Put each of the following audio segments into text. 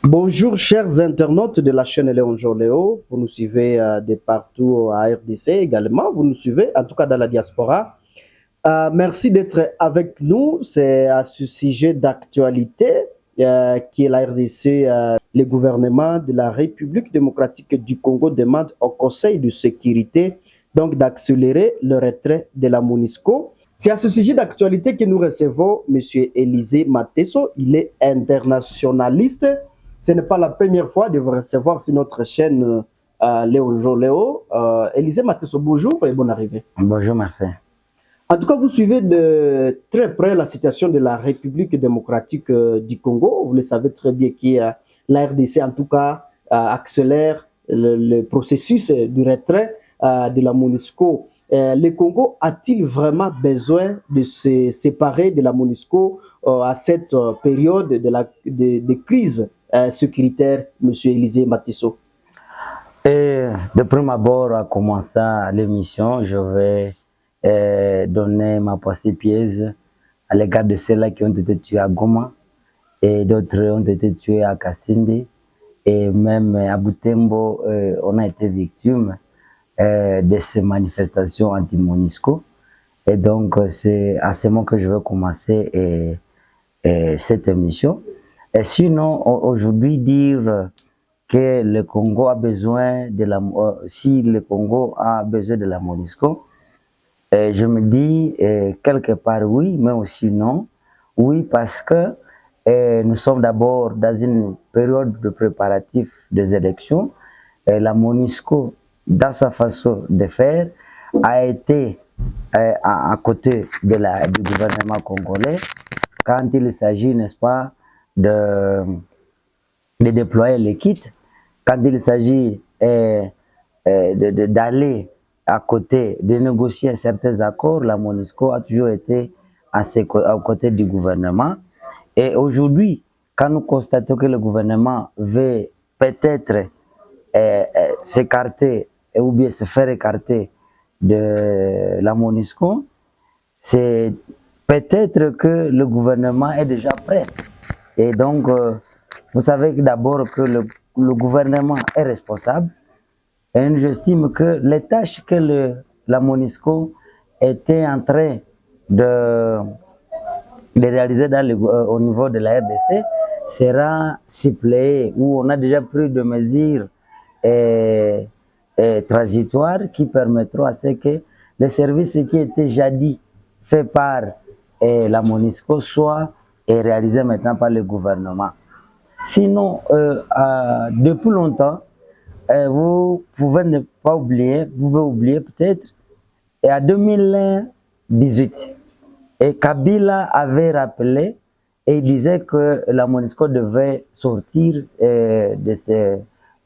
Bonjour chers internautes de la chaîne Léon Joléo, vous nous suivez de partout à RDC également, vous nous suivez en tout cas dans la diaspora. Merci d'être avec nous, c'est à ce sujet d'actualité qui est la RDC. Le gouvernement de la République démocratique du Congo demande au Conseil de sécurité donc d'accélérer le retrait de la MONUSCO. C'est à ce sujet d'actualité que nous recevons M. Élisée Mateso, il est internationaliste. Ce n'est pas la première fois de vous recevoir sur notre chaîne Léon Joléo. Élisée Mateso, bonjour et bonne arrivée. Bonjour, merci. En tout cas, vous suivez de très près la situation de la République démocratique du Congo. Vous le savez très bien que la RDC, en tout cas, accélère le processus du retrait de la MONUSCO. Le Congo a-t-il vraiment besoin de se séparer de la MONUSCO à cette période de crise sécuritaire, M. Élisée Mateso? Et de prime abord, à commencer l'émission, je vais donner ma pensée piège à l'égard de ceux-là qui ont été tués à Goma et d'autres ont été tués à Kassindi et même à Butembo, on a été victime de ces manifestations anti-MONUSCO. Et donc, c'est à ce moment que je vais commencer cette émission. Et sinon, aujourd'hui, dire que le Congo a besoin de la si le Congo a besoin de la MONUSCO, je me dis quelque part oui, mais aussi non. Oui, parce que nous sommes d'abord dans une période de préparatif des élections. La MONUSCO, dans sa façon de faire, a été à côté du gouvernement congolais quand il s'agit, n'est-ce pas, de déployer les kits, quand il s'agit d'aller à côté, de négocier certains accords, la MONUSCO a toujours été aux côtés du gouvernement. Et aujourd'hui, quand nous constatons que le gouvernement veut peut-être s'écarter ou bien se faire écarter de la MONUSCO, c'est peut-être que le gouvernement est déjà prêt. Et donc, vous savez d'abord que le gouvernement est responsable. Et j'estime que les tâches que la MONUSCO était en train de réaliser au niveau de la RDC sera suppléée, où on a déjà pris des mesures transitoires qui permettront à ce que les services qui étaient jadis faits par la MONUSCO soient réalisés maintenant par le gouvernement. Sinon, depuis longtemps, vous pouvez ne pas oublier, vous pouvez oublier peut-être, et en 2018, et Kabila avait rappelé et il disait que la MONUSCO devait sortir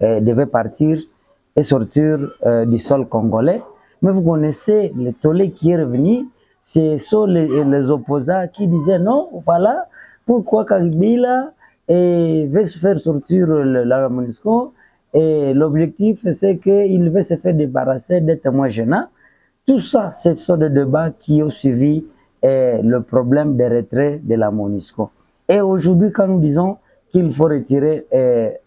devait partir et sortir du sol congolais. Mais vous connaissez le tollé qui est revenu, ce sont les opposants qui disaient non, voilà, pourquoi Kabila veut se faire sortir la MONUSCO, et l'objectif c'est qu'il veut se faire débarrasser des témoins gênants. Tout ça, ce sont des débats qui ont suivi le problème des retraits de la MONUSCO. Et aujourd'hui, quand nous disons qu'il faut retirer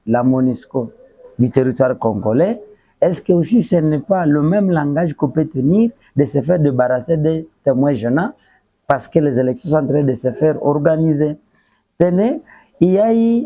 la MONUSCO du territoire congolais, est-ce que aussi ce n'est pas le même langage qu'on peut tenir de se faire débarrasser des témoins gênants parce que les élections sont en train de se faire organiser? Tenez, il y a eu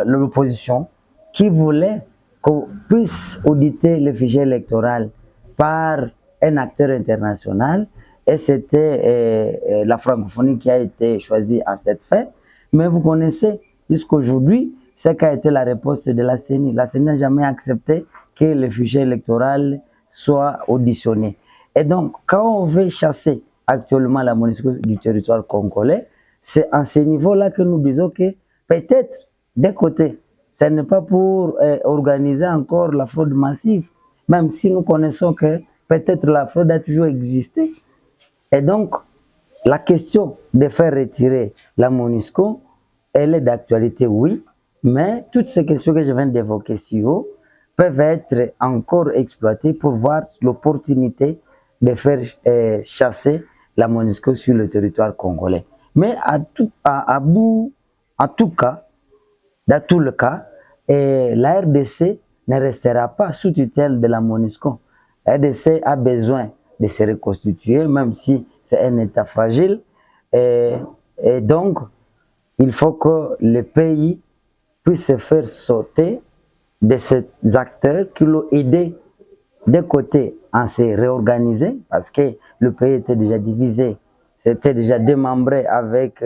l'opposition qui voulait qu'on puisse auditer le fichier électoral par un acteur international, et c'était la francophonie qui a été choisie à cette fin. Mais vous connaissez jusqu'aujourd'hui ce qu'a été la réponse de la CENI. La CENI n'a jamais accepté que le fichier électoral soit auditionné. Et donc, quand on veut chasser actuellement la MONUSCO du territoire congolais, c'est à ce niveau-là que nous disons que peut-être, d'un côté, ce n'est pas pour organiser encore la fraude massive, même si nous connaissons que peut-être la fraude a toujours existé. Et donc, la question de faire retirer la MONUSCO, elle est d'actualité, oui, mais toutes ces questions que je viens d'évoquer ici haut peuvent être encore exploitées pour voir l'opportunité de faire chasser la MONUSCO sur le territoire congolais. Mais en tout cas, dans tout le cas, la RDC ne restera pas sous tutelle de la MONUSCO. La RDC a besoin de se reconstituer, même si c'est un État fragile. Et donc, il faut que le pays puisse se faire sauter de ces acteurs qui l'ont aidé d'un côté à se réorganiser, parce que le pays était déjà divisé, c'était déjà démembré avec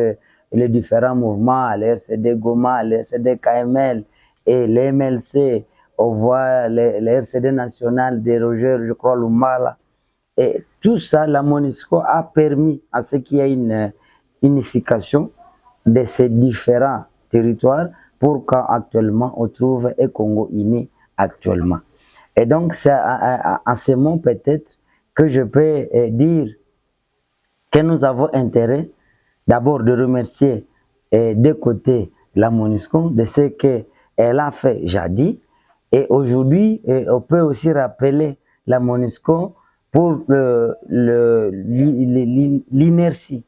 les différents mouvements, le RCD Goma, le RCD KML et le MLC, on voit le RCD national de Roger, je crois, Lumala. Et tout ça, la MONUSCO a permis à ce qu'il y ait une unification de ces différents territoires pour qu'actuellement on trouve un Congo uni actuellement. Et donc, c'est en ce moment peut-être que je peux dire que nous avons intérêt d'abord de remercier de côté la MONUSCO de ce qu'elle a fait jadis. Et aujourd'hui, on peut aussi rappeler la MONUSCO pour l'inertie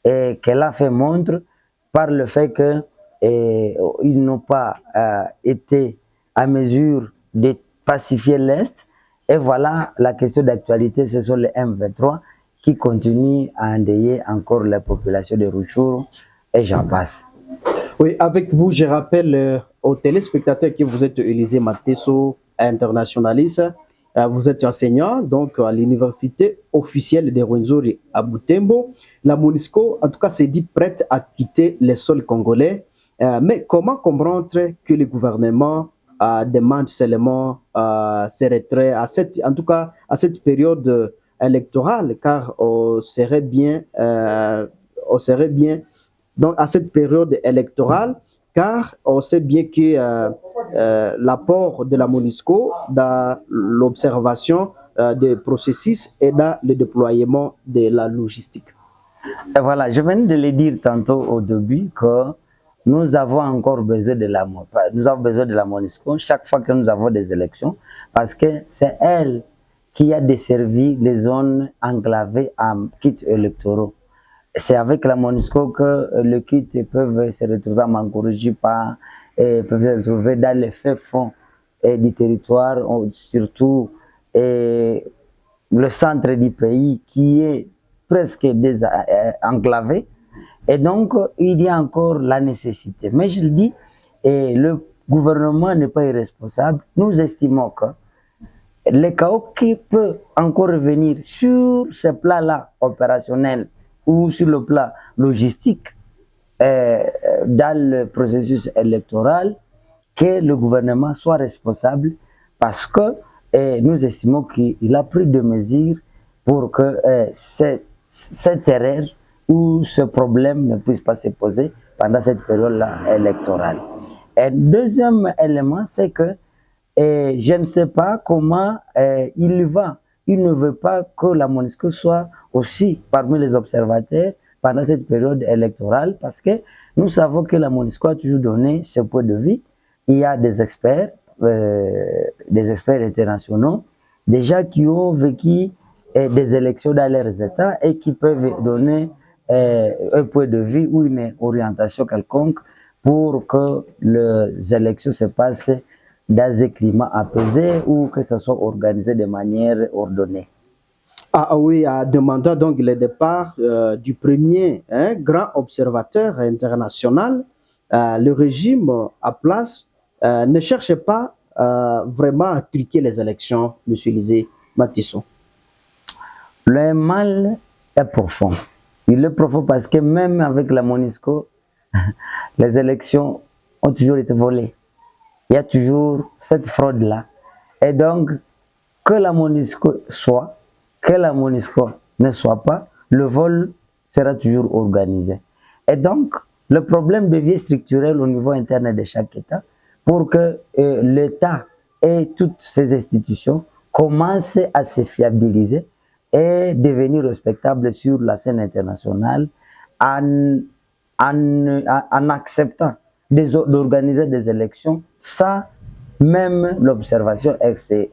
qu'elle a fait montre par le fait qu'ils n'ont pas été à mesure de pacifier l'Est. Et voilà, la question d'actualité, ce sont les M23 qui continuent à endeuiller encore la population de Rutshuru et j'en passe. Oui, avec vous, je rappelle aux téléspectateurs que vous êtes Élisée Mateso, internationaliste. Vous êtes enseignant donc à l'université officielle de Rwenzori à Butembo. La MONUSCO, en tout cas, s'est dit prête à quitter les sols congolais. Mais comment comprendre que le gouvernement demande seulement ses retraits en tout cas à cette période électorale, car on serait bien donc à cette période électorale, car on sait bien que l'apport de la MONUSCO dans l'observation des processus et dans le déploiement de la logistique. Et voilà, je venais de le dire tantôt au début que nous avons encore besoin de la MONUSCO chaque fois que nous avons des élections, parce que c'est elle qui a desservi les zones enclavées en kits électoraux. C'est avec la MONUSCO que les kits peuvent se retrouver à Mangourjipa, peuvent se retrouver dans les faits fonds du territoire, surtout le centre du pays qui est presque enclavé. Et donc, il y a encore la nécessité. Mais je le dis, le gouvernement n'est pas irresponsable. Nous estimons que le chaos qui peut encore revenir sur ce plan-là opérationnel ou sur le plan logistique dans le processus électoral, que le gouvernement soit responsable parce que nous estimons qu'il a pris des mesures pour que cette erreur ou ce problème ne puisse pas se poser pendant cette période-là électorale. Et deuxième élément, c'est que je ne sais pas comment il va. Il ne veut pas que la MONUSCO soit aussi parmi les observateurs pendant cette période électorale parce que nous savons que la MONUSCO a toujours donné ce point de vue. Il y a des experts internationaux, déjà qui ont vécu des élections dans leurs États et qui peuvent donner un point de vue ou une orientation quelconque pour que les élections se passent dans un climat apaisé ou que ça soit organisé de manière ordonnée. Ah oui, demandant donc le départ du premier grand observateur international, le régime à place ne cherche pas vraiment à truquer les élections, M. Élisée Matisson. Le mal est profond. Il est profond parce que même avec la MONUSCO, les élections ont toujours été volées. Il y a toujours cette fraude-là. Et donc, que la MONUSCO soit, que la MONUSCO ne soit pas, le vol sera toujours organisé. Et donc, le problème devient structurel au niveau interne de chaque État pour que l'État et toutes ses institutions commencent à se fiabiliser et devenir respectables sur la scène internationale en acceptant d'organiser des élections sans même l'observation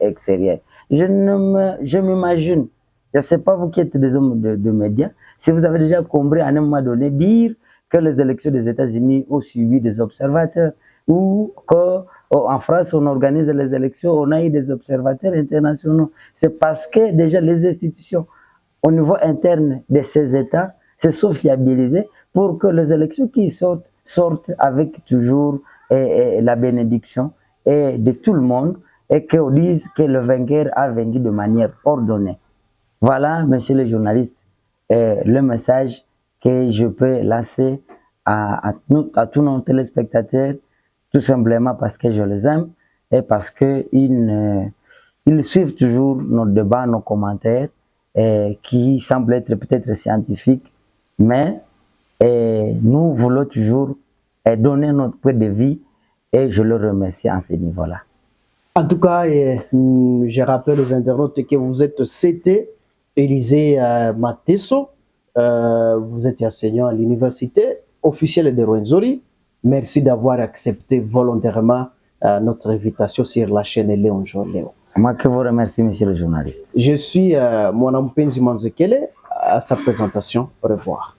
extérieure. Je m'imagine Je ne sais pas vous qui êtes des hommes de médias, si vous avez déjà compris à un moment donné dire que les élections des États-Unis ont suivi des observateurs ou qu'en France on organise les élections, on a eu des observateurs internationaux. C'est parce que déjà les institutions au niveau interne de ces États se sont fiabilisées pour que les élections qui sortent avec toujours la bénédiction de tout le monde et qu'on dise que le vainqueur a vaincu de manière ordonnée. Voilà, monsieur le journaliste, le message que je peux lancer à tous nos téléspectateurs, tout simplement parce que je les aime et parce qu'ils suivent toujours nos débats, nos commentaires, qui semblent être peut-être scientifiques, mais nous voulons toujours donner notre point de vue et je le remercie en ce niveau-là. En tout cas, je rappelle aux internautes que vous êtes CT Élisée Mateso, vous êtes enseignant à l'université officielle de Rwenzori. Merci d'avoir accepté volontairement notre invitation sur la chaîne Léon Joléo. Moi que vous remercie, monsieur le journaliste. Je suis Mwana Mpenzi Manzekele à sa présentation. Au revoir.